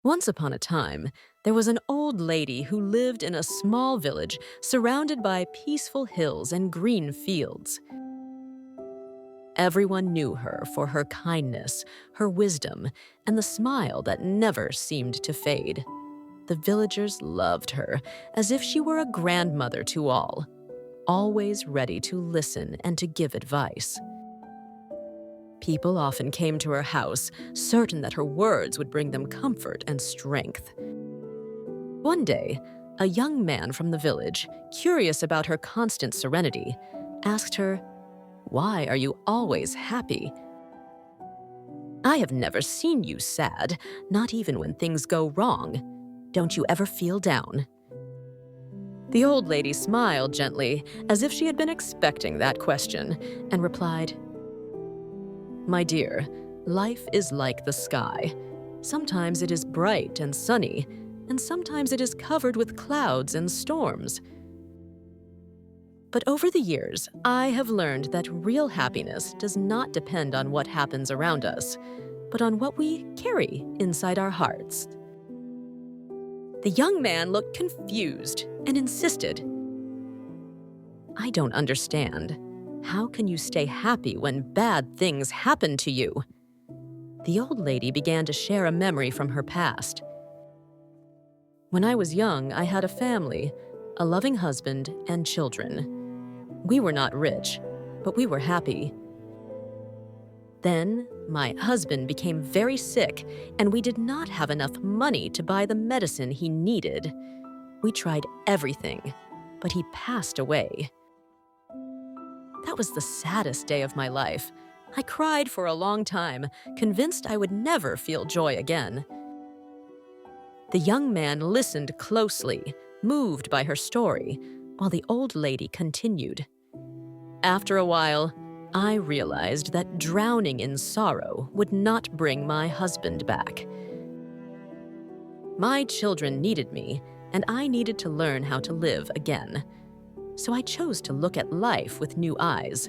Once upon a time, there was an old lady who lived in a small village surrounded by peaceful hills and green fields. Everyone knew her for her kindness, her wisdom, and the smile that never seemed to fade. The villagers loved her, as if she were a grandmother to all, always ready to listen and to give advice. People often came to her house, certain that her words would bring them comfort and strength. One day, a young man from the village, curious about her constant serenity, asked her, "Why are you always happy?" "I have never seen you sad, not even when things go wrong. Don't you ever feel down?" The old lady smiled gently, as if she had been expecting that question, and replied, "My dear, life is like the sky. Sometimes it is bright and sunny, and sometimes it is covered with clouds and storms. But over the years, I have learned that real happiness does not depend on what happens around us, but on what we carry inside our hearts." The young man looked confused and insisted, "I don't understand. How can you stay happy when bad things happen to you?" The old lady began to share a memory from her past. "When I was young, I had a family, a loving husband, and children. We were not rich, but we were happy. Then, my husband became very sick, and we did not have enough money to buy the medicine he needed. We tried everything, but he passed away. That was the saddest day of my life. I cried for a long time, convinced I would never feel joy again." The young man listened closely, moved by her story, while the old lady continued. "After a while, I realized that drowning in sorrow would not bring my husband back. My children needed me, and I needed to learn how to live again. So I chose to look at life with new eyes.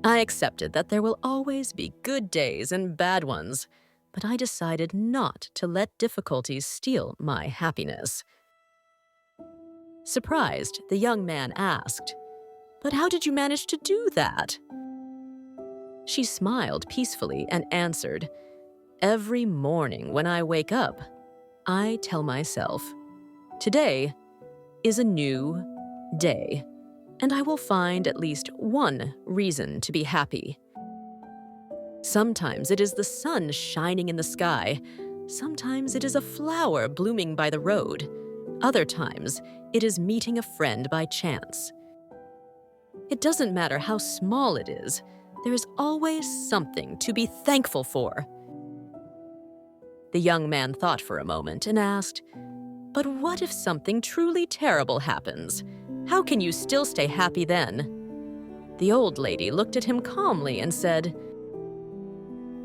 I accepted that there will always be good days and bad ones, but I decided not to let difficulties steal my happiness." Surprised, the young man asked, "But how did you manage to do that?" She smiled peacefully and answered, "Every morning when I wake up, I tell myself, today is a new day, and I will find at least one reason to be happy. Sometimes it is the sun shining in the sky. Sometimes it is a flower blooming by the road. Other times, it is meeting a friend by chance. It doesn't matter how small it is, there is always something to be thankful for." The young man thought for a moment and asked, "But what if something truly terrible happens? How can you still stay happy then?" The old lady looked at him calmly and said,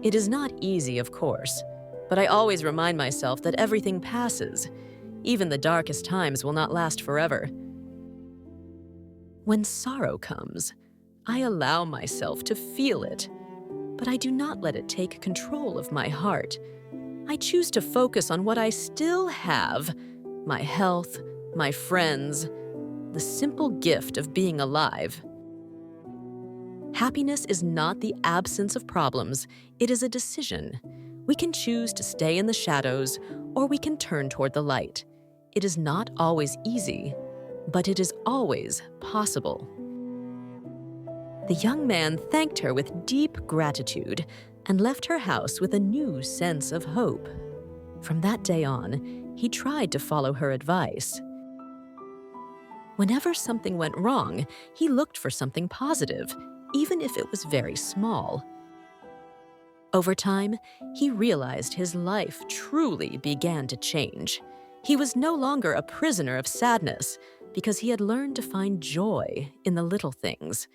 "It is not easy, of course, but I always remind myself that everything passes. Even the darkest times will not last forever. When sorrow comes, I allow myself to feel it, but I do not let it take control of my heart. I choose to focus on what I still have: my health, my friends, the simple gift of being alive. Happiness is not the absence of problems, it is a decision. We can choose to stay in the shadows, or we can turn toward the light. It is not always easy, but it is always possible." The young man thanked her with deep gratitude and left her house with a new sense of hope. From that day on, he tried to follow her advice. Whenever something went wrong, he looked for something positive, even if it was very small. Over time, he realized his life truly began to change. He was no longer a prisoner of sadness because he had learned to find joy in the little things.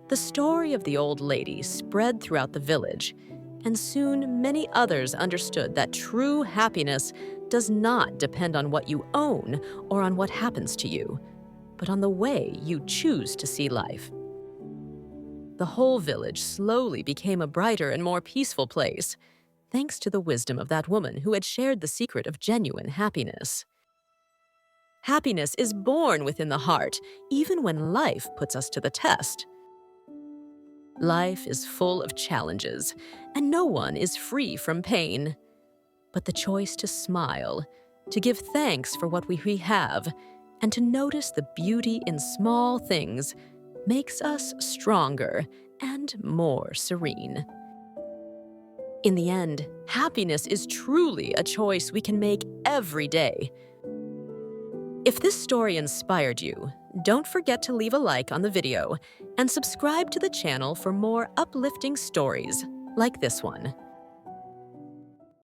The story of the old lady spread throughout the village, and soon many others understood that true happiness does not depend on what you own or on what happens to you, but on the way you choose to see life. The whole village slowly became a brighter and more peaceful place. thanks to the wisdom of that woman who had shared the secret of genuine happiness. Happiness is born within the heart, even when life puts us to the test. Life is full of challenges, and no one is free from pain. But the choice to smile, to give thanks for what we have, and to notice the beauty in small things makes us stronger and more serene. In the end, happiness is truly a choice we can make every day. If this story inspired you, don't forget to leave a like on the video and subscribe to the channel for more uplifting stories like this one.